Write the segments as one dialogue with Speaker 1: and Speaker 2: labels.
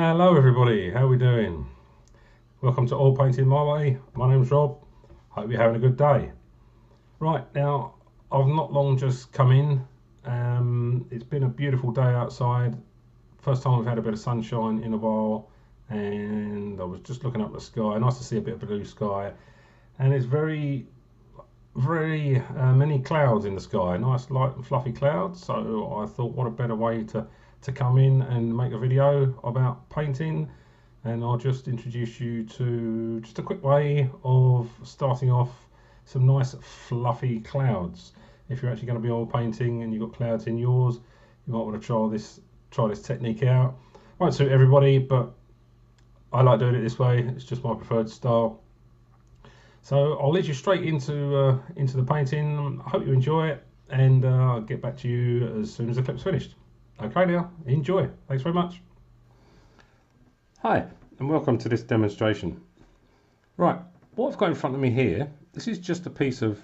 Speaker 1: Hello everybody, how are we doing? Welcome to Oil Painting My Way. My name's Rob. Hope you're having a good day. Right, now I've not long just come in. It's been a beautiful day outside. First time we've had a bit of sunshine in a while, and I was just looking up at the sky. Nice to see a bit of blue sky, and it's very many clouds in the sky, nice light and fluffy clouds. So I thought, what a better way to come in and make a video about painting, and I'll just introduce you to just a quick way of starting off some nice fluffy clouds. If you're actually going to be oil painting and you've got clouds in yours, you might want to try this technique out. Won't suit everybody, but I like doing it this way. It's just my preferred style. So I'll lead you straight into the painting. I hope you enjoy it, and I'll get back to you as soon as the clip's finished. Okay, now enjoy. Thanks very much. Hi, and welcome to this demonstration. Right, what I've got in front of me here, this is just a piece of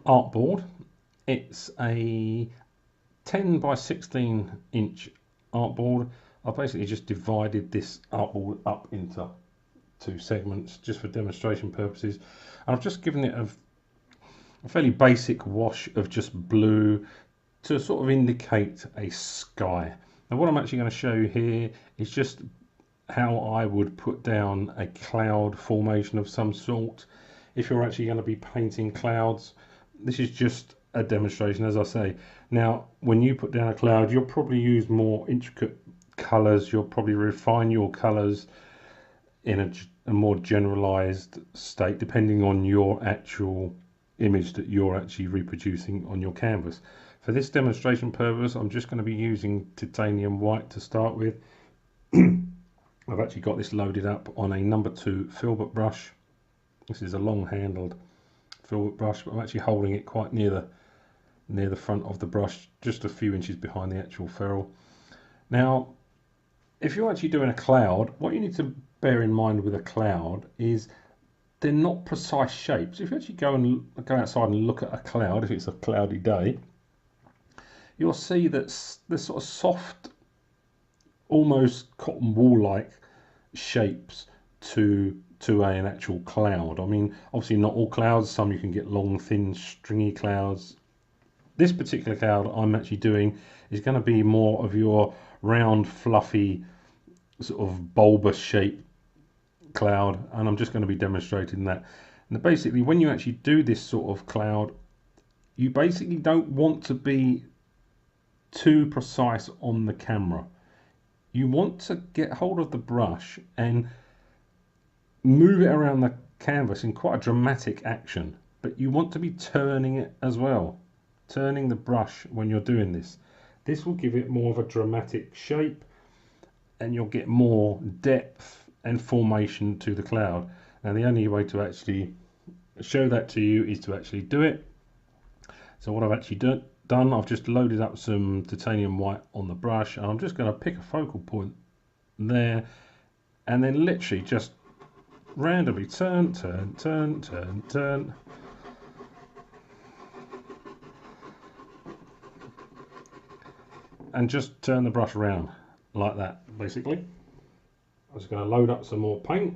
Speaker 1: artboard. It's a 10 by 16 inch artboard. I've basically just divided this artboard up into two segments just for demonstration purposes, and I've just given it a fairly basic wash of just blue to sort of indicate a sky. Now what I'm actually going to show you here is just how I would put down a cloud formation of some sort if you're actually going to be painting clouds. This is just a demonstration, as I say. Now when you put down a cloud, you'll probably use more intricate colors, you'll probably refine your colors in a more generalized state depending on your actual image that you're actually reproducing on your canvas. For this demonstration purpose, I'm just going to be using titanium white to start with. I've actually got this loaded up on a number 2 filbert brush. This is a long handled filbert brush, but I'm actually holding it quite near the front of the brush, just a few inches behind the actual ferrule. Now if you're actually doing a cloud, what you need to bear in mind with a cloud is they're not precise shapes. If you actually go outside and look at a cloud, if it's a cloudy day, you'll see that there's sort of soft, almost cotton wool-like shapes to an actual cloud. I mean, obviously not all clouds. Some you can get long, thin, stringy clouds. This particular cloud I'm actually doing is going to be more of your round, fluffy, sort of bulbous shape cloud, and I'm just going to be demonstrating that. And basically, when you actually do this sort of cloud, you basically don't want to be too precise on the camera. You want to get hold of the brush and move it around the canvas in quite a dramatic action, but you want to be turning it as well, turning the brush when you're doing this. This will give it more of a dramatic shape, and you'll get more depth and formation to the cloud. Now the only way to actually show that to you is to actually do it. So what I've actually done, I've just loaded up some titanium white on the brush, and I'm just going to pick a focal point there, and then literally just randomly turn, and just turn the brush around like that. Basically, I'm just going to load up some more paint.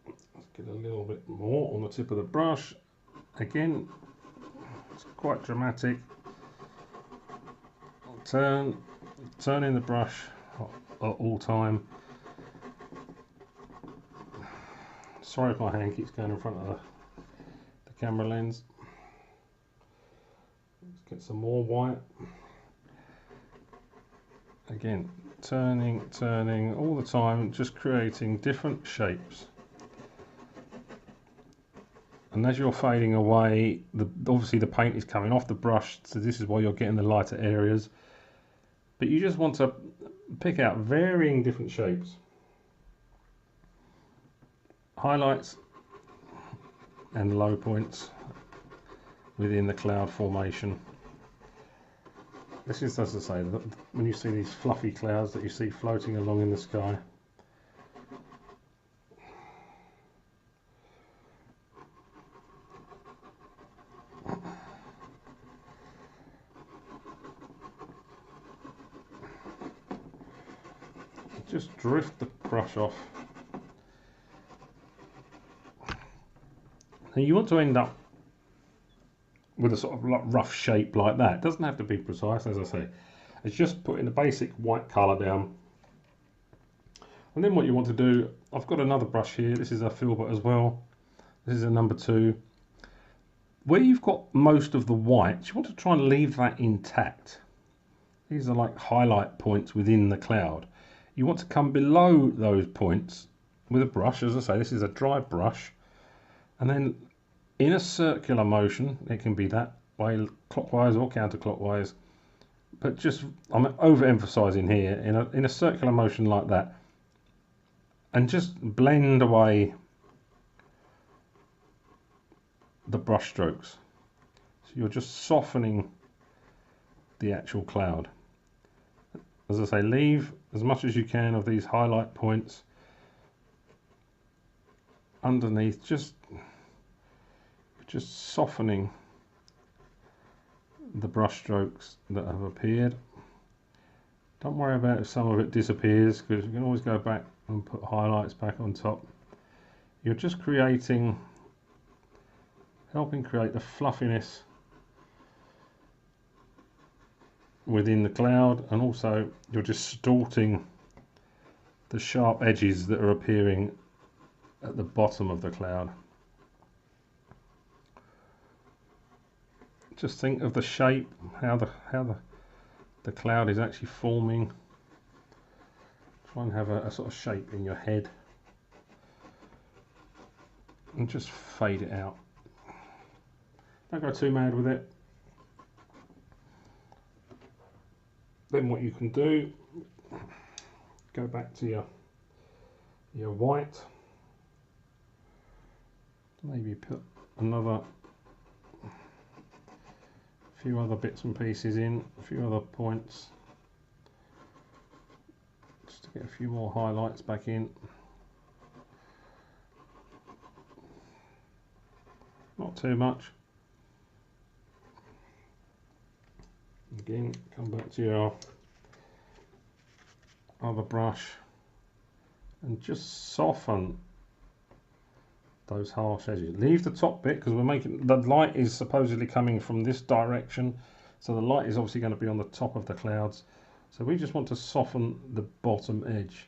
Speaker 1: Let's get a little bit more on the tip of the brush. Again, it's quite dramatic. Turning the brush at all time. Sorry if my hand keeps going in front of the camera lens. Let's get some more white. Again, turning all the time, just creating different shapes. And as you're fading away, obviously the paint is coming off the brush, so this is why you're getting the lighter areas. But you just want to pick out varying different shapes, highlights and low points within the cloud formation. This is, as I say, when you see these fluffy clouds that you see floating along in the sky. just drift the brush off. And you want to end up with a sort of like rough shape like that. It doesn't have to be precise, as I say. It's just putting the basic white colour down. And then what you want to do, I've got another brush here. This is a filbert as well. This is a number 2. Where you've got most of the white, you want to try and leave that intact. These are like highlight points within the cloud. You want to come below those points with a brush. As I say, this is a dry brush. And then in a circular motion, it can be that way, clockwise or counterclockwise. But just, I'm overemphasizing here, in a circular motion like that. And just blend away the brush strokes. So you're just softening the actual cloud. As I say, leave as much as you can of these highlight points underneath, just softening the brush strokes that have appeared. Don't worry about if some of it disappears, because you can always go back and put highlights back on top. You're just helping create the fluffiness within the cloud, and also you're distorting the sharp edges that are appearing at the bottom of the cloud. Just think of the shape, how the cloud is actually forming. Try and have a sort of shape in your head, and just fade it out. Don't go too mad with it. Then what you can do, go back to your white, maybe put another few other bits and pieces in, a few other points, just to get a few more highlights back in. Not too much. Again, come back to your other brush and just soften those harsh edges. Leave the top bit, because we're making, the light is supposedly coming from this direction, so the light is obviously going to be on the top of the clouds. So we just want to soften the bottom edge,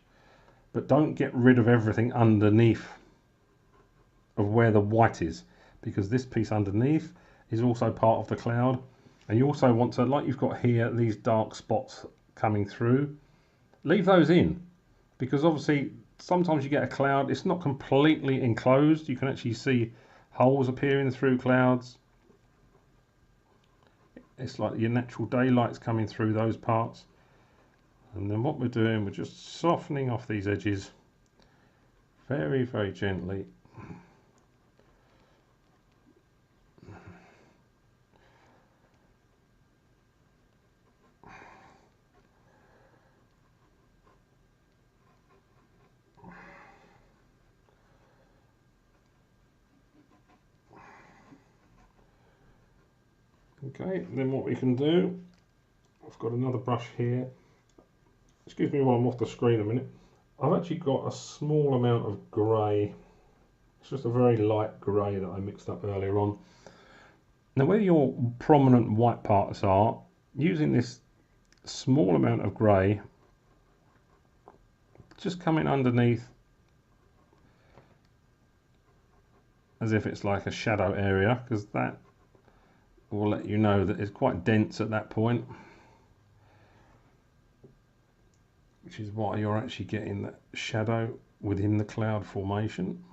Speaker 1: but don't get rid of everything underneath of where the white is, because this piece underneath is also part of the cloud. And you also want to, like you've got here, these dark spots coming through, leave those in, because obviously sometimes you get a cloud, it's not completely enclosed, you can actually see holes appearing through clouds. It's like your natural daylight's coming through those parts. And then what we're doing, we're just softening off these edges very, very gently. Okay, then what we can do, I've got another brush here. Excuse me while I'm off the screen a minute. I've actually got a small amount of grey. It's just a very light grey that I mixed up earlier on. Now where your prominent white parts are, using this small amount of grey, just coming underneath as if it's like a shadow area, because that will let you know that it's quite dense at that point, which is why you're actually getting that shadow within the cloud formation.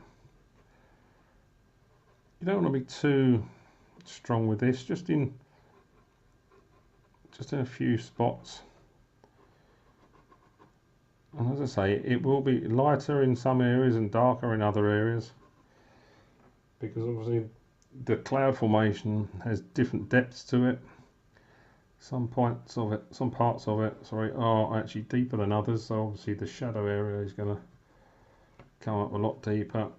Speaker 1: You don't want to be too strong with this, just in a few spots. And as I say, it will be lighter in some areas and darker in other areas, because obviously the cloud formation has different depths to it. Some parts of it, are actually deeper than others, so obviously the shadow area is going to come up a lot deeper.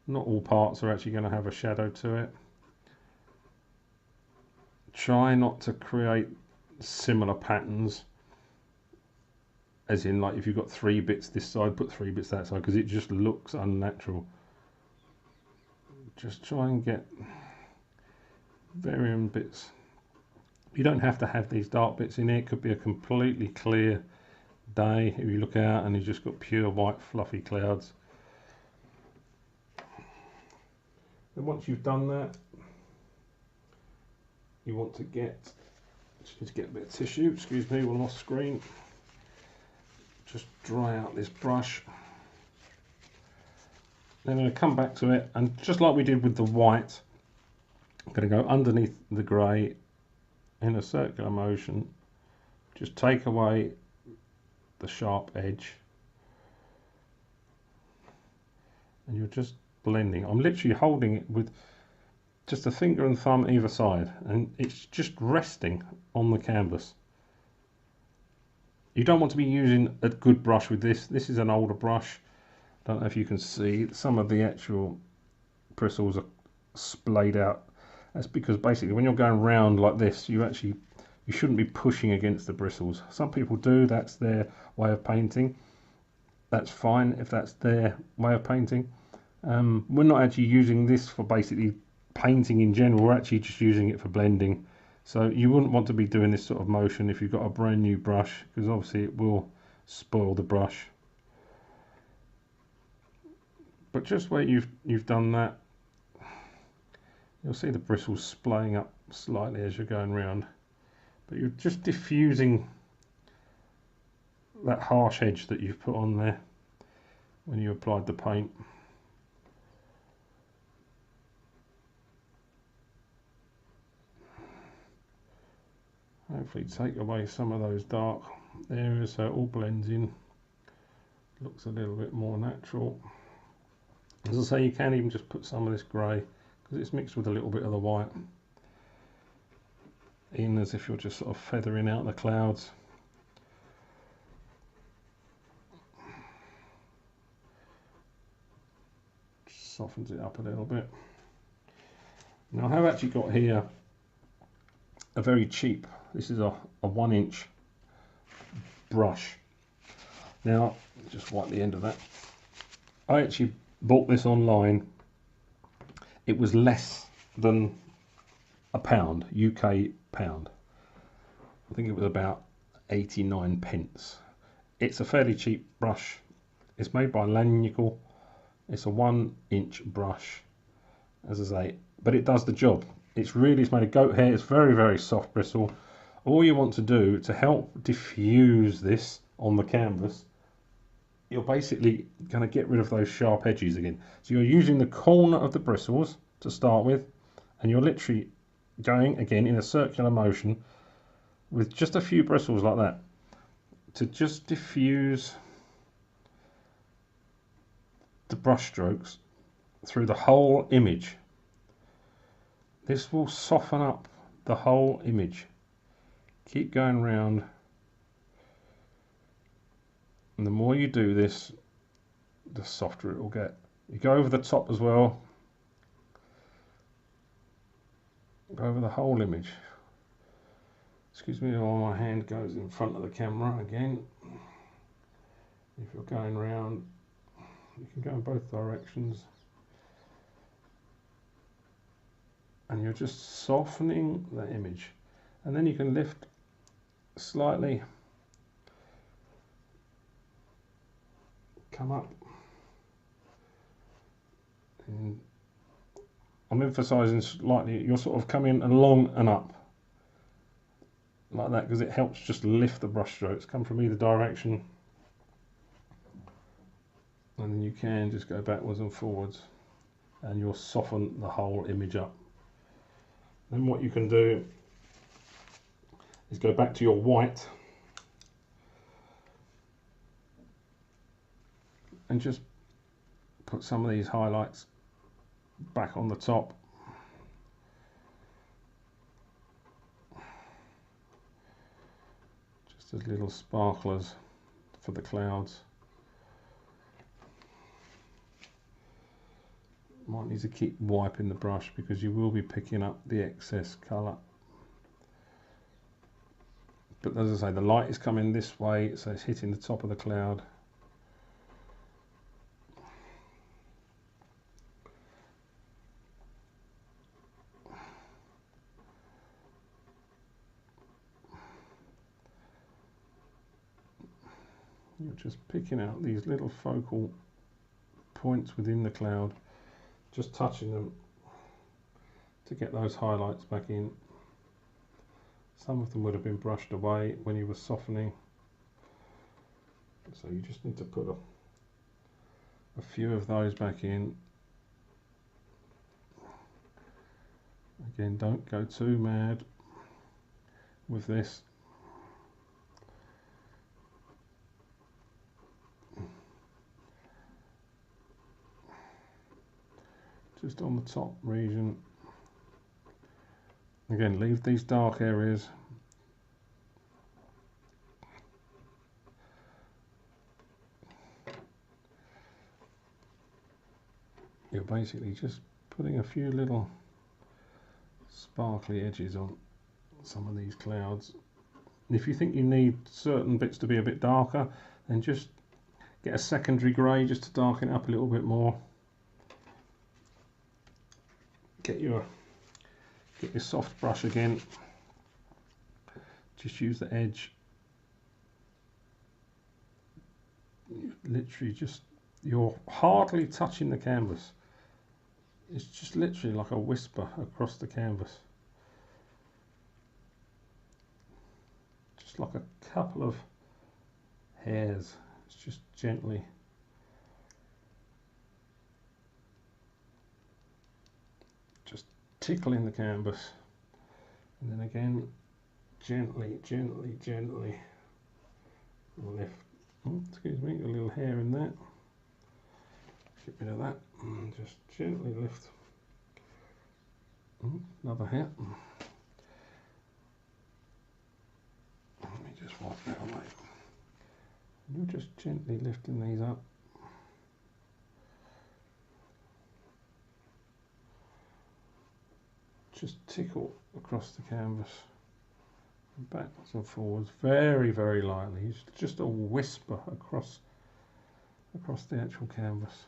Speaker 1: Not all parts are actually going to have a shadow to it. Try not to create similar patterns as in like if you've got 3 bits this side, put 3 bits that side, because it just looks unnatural. Just try and get varying bits. You don't have to have these dark bits in here. It could be a completely clear day if you look out and you've just got pure white fluffy clouds. And once you've done that, you want to get, just need to get a bit of tissue, excuse me, we're off screen. Just dry out this brush. Then I'm going to come back to it, and just like we did with the white, I'm going to go underneath the grey in a circular motion, just take away the sharp edge, and you're just blending. I'm literally holding it with just a finger and thumb either side, and it's just resting on the canvas. You don't want to be using a good brush with this. This is an older brush. I don't know if you can see some of the actual bristles are splayed out. That's because basically when you're going round like this, you shouldn't be pushing against the bristles. Some people do, that's their way of painting. That's fine if that's their way of painting. We're not actually using this for basically painting in general, we're actually just using it for blending. So you wouldn't want to be doing this sort of motion if you've got a brand new brush, because obviously it will spoil the brush. But just where you've done that, you'll see the bristles splaying up slightly as you're going round. But you're just diffusing that harsh edge that you've put on there when you applied the paint. Hopefully take away some of those dark areas so it all blends in. Looks a little bit more natural. As I say, you can even just put some of this grey, because it's mixed with a little bit of the white, in as if you're just sort of feathering out the clouds. Just softens it up a little bit. Now I have actually got here a very cheap, this is a 1-inch brush. Now just wipe the end of that. I actually bought this online. It was less than £1, UK pound. I think it was about 89p. It's a fairly cheap brush. It's made by Lanical. It's a 1-inch brush, as I say, but it does the job. It's made of goat hair. It's very, very soft bristle. All you want to do to help diffuse this on the canvas, you're basically going to get rid of those sharp edges again. So you're using the corner of the bristles to start with, and you're literally going again in a circular motion with just a few bristles like that to just diffuse the brush strokes through the whole image. This will soften up the whole image. Keep going round, and the more you do this, the softer it will get. You go over the top as well. Go over the whole image. Excuse me while my hand goes in front of the camera again. If you're going round, you can go in both directions. And you're just softening the image. And then you can lift slightly, come up. And I'm emphasizing slightly, you're sort of coming along and up like that, because it helps just lift the brush strokes. Come from either direction, and then you can just go backwards and forwards, and you'll soften the whole image up. Then what you can do is go back to your white and just put some of these highlights back on the top. Just as little sparklers for the clouds. Might need to keep wiping the brush because you will be picking up the excess colour. But as I say, the light is coming this way, so it's hitting the top of the cloud. You're just picking out these little focal points within the cloud, just touching them to get those highlights back in. Some of them would have been brushed away when you were softening, so you just need to put a few of those back in. Again, don't go too mad with this. Just on the top region. Again, leave these dark areas. You're basically just putting a few little sparkly edges on some of these clouds. And if you think you need certain bits to be a bit darker, then just get a secondary grey just to darken it up a little bit more. Get your soft brush again. Just use the edge. Literally just, you're hardly touching the canvas. It's just literally like a whisper across the canvas. Just like a couple of hairs. It's just gently. Just tickling the canvas. And then again, gently, gently, gently lift. Oh, excuse me, a little hair in there. Get rid of that. And just gently lift. Another hair. Let me just wipe that away. You're just gently lifting these up. Just tickle across the canvas, backwards and forwards, very, very lightly. It's just a whisper across the actual canvas.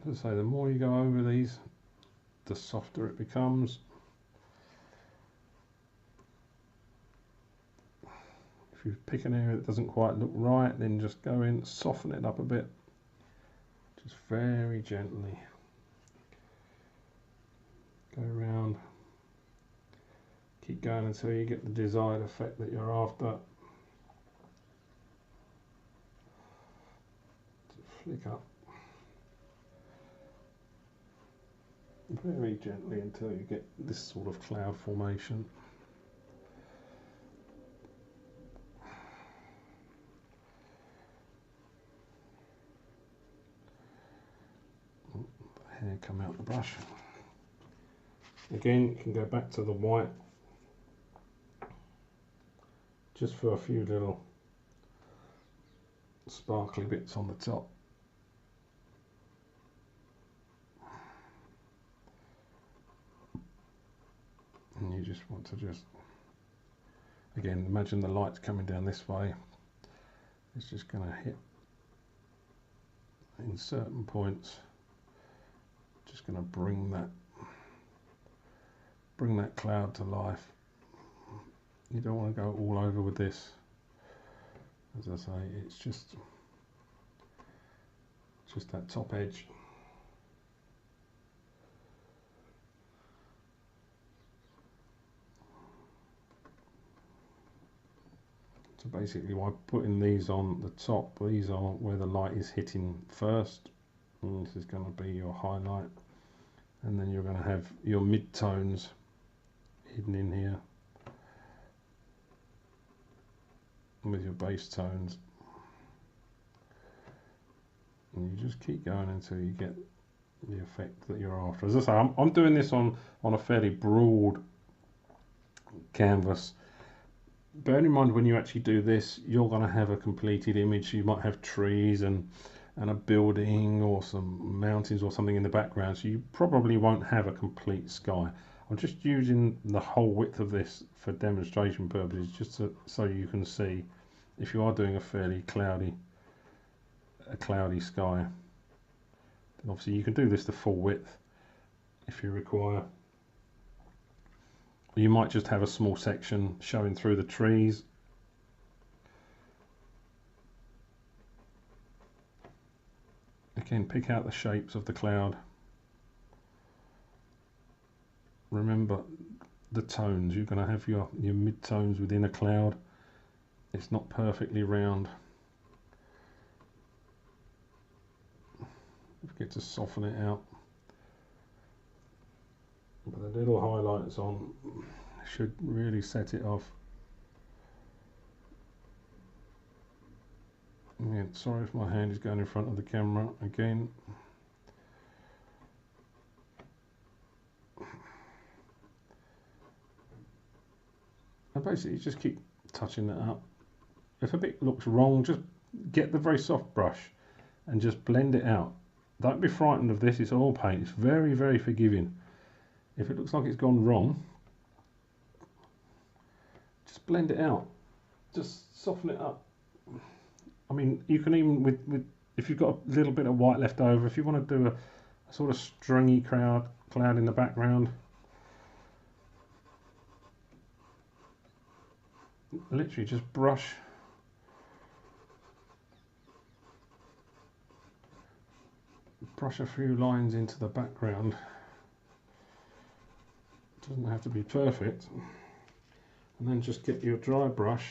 Speaker 1: As I say, the more you go over these, the softer it becomes. If you pick an area that doesn't quite look right, then just go in, soften it up a bit. Just very gently go around, keep going until you get the desired effect that you're after. Flick up very gently until you get this sort of cloud formation. Hair come out the brush. Again, you can go back to the white just for a few little sparkly bits on the top. And you just want to again, imagine the light's coming down this way. It's just going to hit in certain points. Just going to bring that cloud to life. You don't want to go all over with this. As I say, it's just that top edge. So basically, by putting these on the top, these are where the light is hitting first. And this is going to be your highlight. And then you're going to have your mid-tones hidden in here with your base tones. And you just keep going until you get the effect that you're after. As I say, I'm doing this on a fairly broad canvas. Bear in mind, when you actually do this, you're going to have a completed image. You might have trees and and a building or some mountains or something in the background, so you probably won't have a complete sky. I'm just using the whole width of this for demonstration purposes, just so you can see if you are doing a fairly cloudy sky. And obviously you can do this the full width if you require. You might just have a small section showing through the trees. Again, pick out the shapes of the cloud. Remember the tones. You're going to have your mid-tones within a cloud. It's not perfectly round. Don't forget to soften it out. But the little highlights on should really set it off. Yeah, sorry if my hand is going in front of the camera again. And basically just keep touching that up. If a bit looks wrong, just get the very soft brush and just blend it out. Don't be frightened of this, it's oil paint. It's very, very forgiving. If it looks like it's gone wrong, just blend it out. Just soften it up. I mean, you can even, with if you've got a little bit of white left over, if you want to do a sort of stringy cloud in the background, literally just brush a few lines into the background. It doesn't have to be perfect. And then just get your dry brush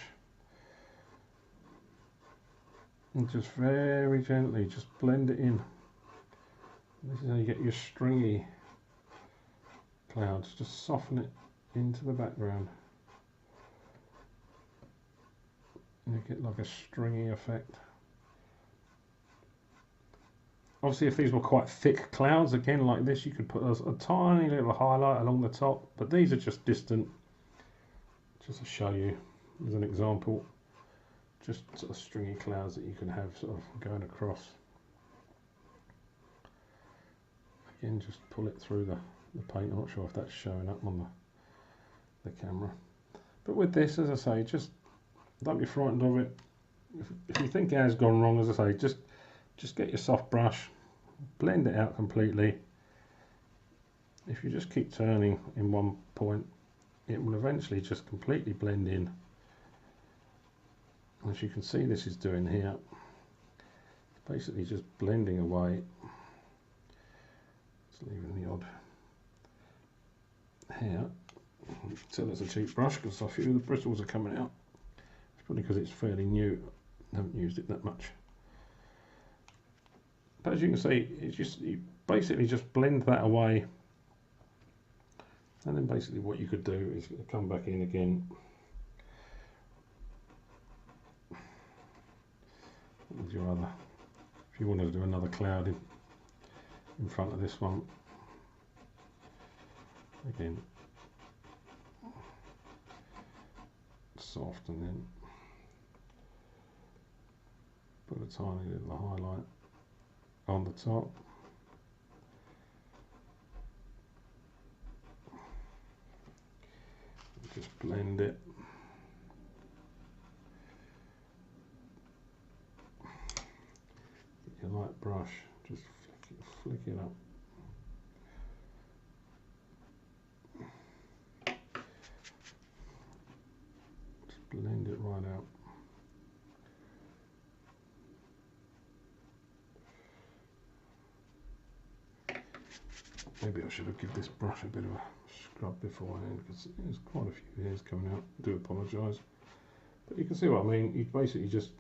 Speaker 1: and just very gently just blend it in. This is how you get your stringy clouds. Just soften it into the background. And you get like a stringy effect. Obviously, if these were quite thick clouds, again like this, you could put a tiny little highlight along the top, but these are just distant. Just to show you as an example, just sort of stringy clouds that you can have sort of going across. Again, just pull it through the paint. I'm not sure if that's showing up on the camera. But with this, as I say, just don't be frightened of it. If you think it has gone wrong, as I say, just get your soft brush, blend it out completely. If you just keep turning in one point, it will eventually just completely blend in. As you can see, this is doing here. It's basically just blending away. Just leaving the odd hair. So that's a cheap brush because a few of the bristles are coming out. It's probably because it's fairly new. I haven't used it that much. But as you can see, it's just you basically just blend that away. And then basically what you could do is come back in again with your other, if you wanted to do another cloud in front of this one, again soft, and then put a tiny little highlight on the top. Just blend it. Get your light brush, just flick it up. Just blend it right out. Maybe I should have given this brush a bit of a scrub beforehand because there's quite a few hairs coming out. I do apologise. But you can see what I mean. You basically just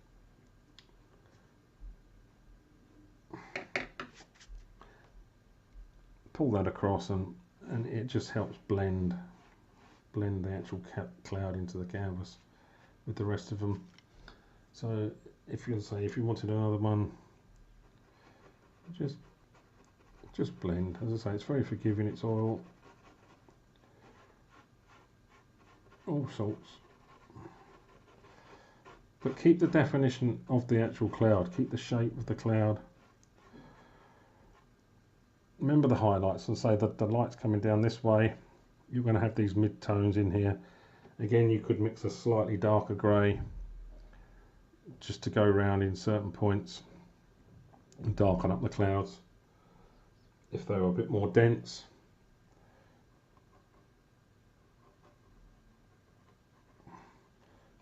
Speaker 1: pull that across and it just helps blend the actual cloud into the canvas with the rest of them. So if you if you wanted another one, just blend. As I say, it's very forgiving. It's oil, all sorts. But keep the definition of the actual cloud. Keep the shape of the cloud. remember the highlights and say that the light's coming down this way. You're going to have these mid-tones in here. Again, you could mix a slightly darker grey just to go around in certain points and darken up the clouds if they were a bit more dense.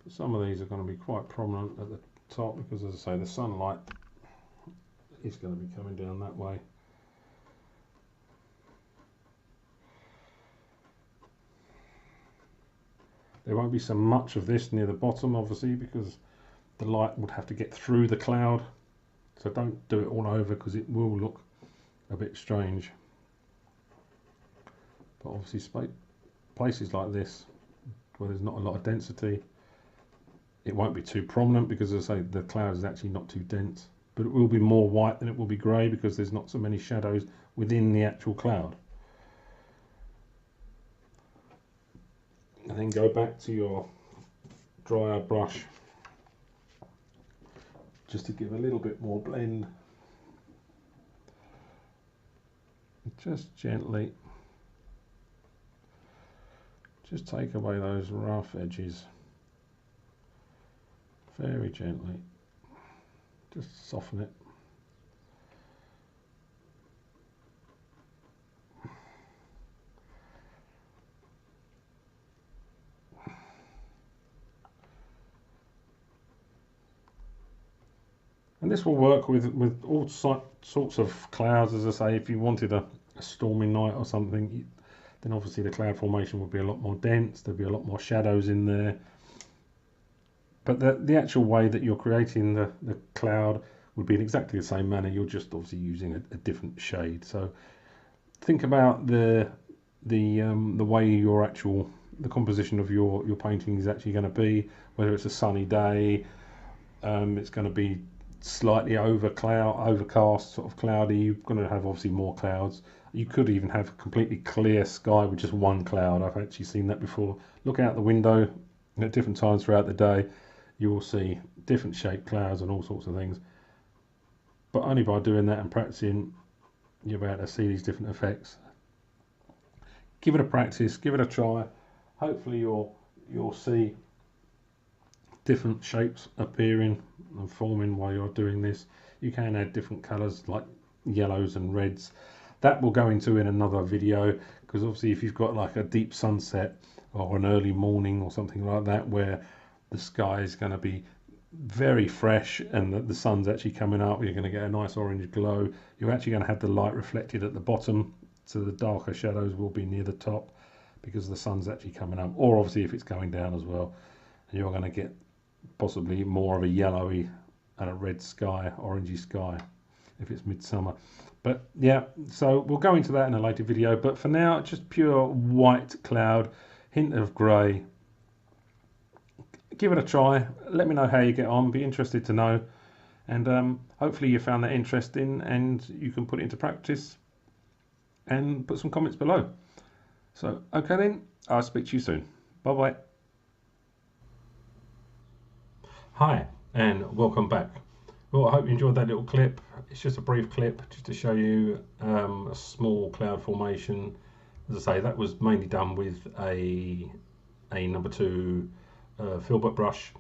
Speaker 1: But some of these are going to be quite prominent at the top because, as I say, the sunlight is going to be coming down that way. There won't be so much of this near the bottom, obviously, because the light would have to get through the cloud. So don't do it all over because it will look a bit strange. But obviously places like this where there's not a lot of density, it won't be too prominent because, as I say, the cloud is actually not too dense. But it will be more white than it will be grey because there's not so many shadows within the actual cloud. And then go back to your drier brush just to give a little bit more blend. Just gently, just take away those rough edges, very gently, just soften it. And this will work with all sorts of clouds. As I say, if you wanted a stormy night or something, then obviously the cloud formation would be a lot more dense, there'd be a lot more shadows in there. But the actual way that you're creating the cloud would be in exactly the same manner. You're just obviously using a different shade. So think about the way the composition of your painting is actually going to be. Whether it's a sunny day, it's going to be slightly overcast, sort of cloudy. You're going to have obviously more clouds. You could even have a completely clear sky with just one cloud. I've actually seen that before. Look out the window at different times throughout the day. You will see different shaped clouds and all sorts of things. But only by doing that and practicing, you're able to see these different effects. Give it a practice, give it a try. Hopefully you'll see different shapes appearing and forming while you're doing this. You can add different colours like yellows and reds. That will go into in another video, because obviously if you've got like a deep sunset or an early morning or something like that where the sky is going to be very fresh and the sun's actually coming up, you're going to get a nice orange glow. You're actually going to have the light reflected at the bottom, so the darker shadows will be near the top because the sun's actually coming up, or obviously if it's going down as well, and you're going to get possibly more of a yellowy and a red sky, orangey sky if it's midsummer. But yeah, so we'll go into that in a later video, but for now just pure white cloud, hint of grey. Give it a try, let me know how you get on, be interested to know, and hopefully you found that interesting and you can put it into practice and put some comments below. So okay then, I'll speak to you soon. Bye bye. Hi and welcome back. Well, I hope you enjoyed that little clip. It's just a brief clip just to show you a small cloud formation. As I say, that was mainly done with a number 2 filbert brush,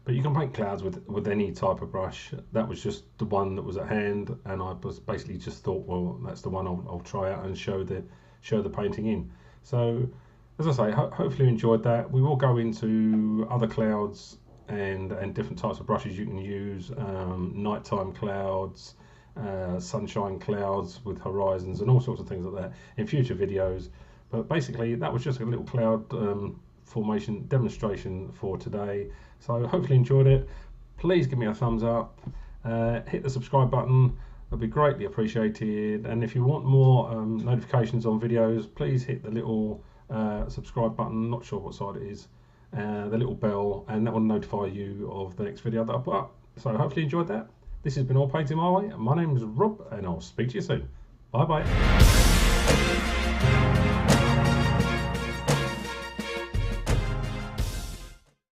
Speaker 1: but you can paint clouds with any type of brush. That was just the one that was at hand, and I was basically just thought, well, that's the one I'll try out and show the painting in. So as I say, hopefully you enjoyed that. We will go into other clouds and different types of brushes you can use, nighttime clouds, sunshine clouds with horizons and all sorts of things like that in future videos. But basically that was just a little cloud formation demonstration for today. So hopefully you enjoyed it. Please give me a thumbs up, hit the subscribe button, that'd be greatly appreciated, and if you want more notifications on videos, please hit the little subscribe button, not sure what side it is, the little bell, and that will notify you of the next video that I put up. So hopefully you enjoyed that. This has been All Painting My Way. My name is Rob and I'll speak to you soon. Bye bye.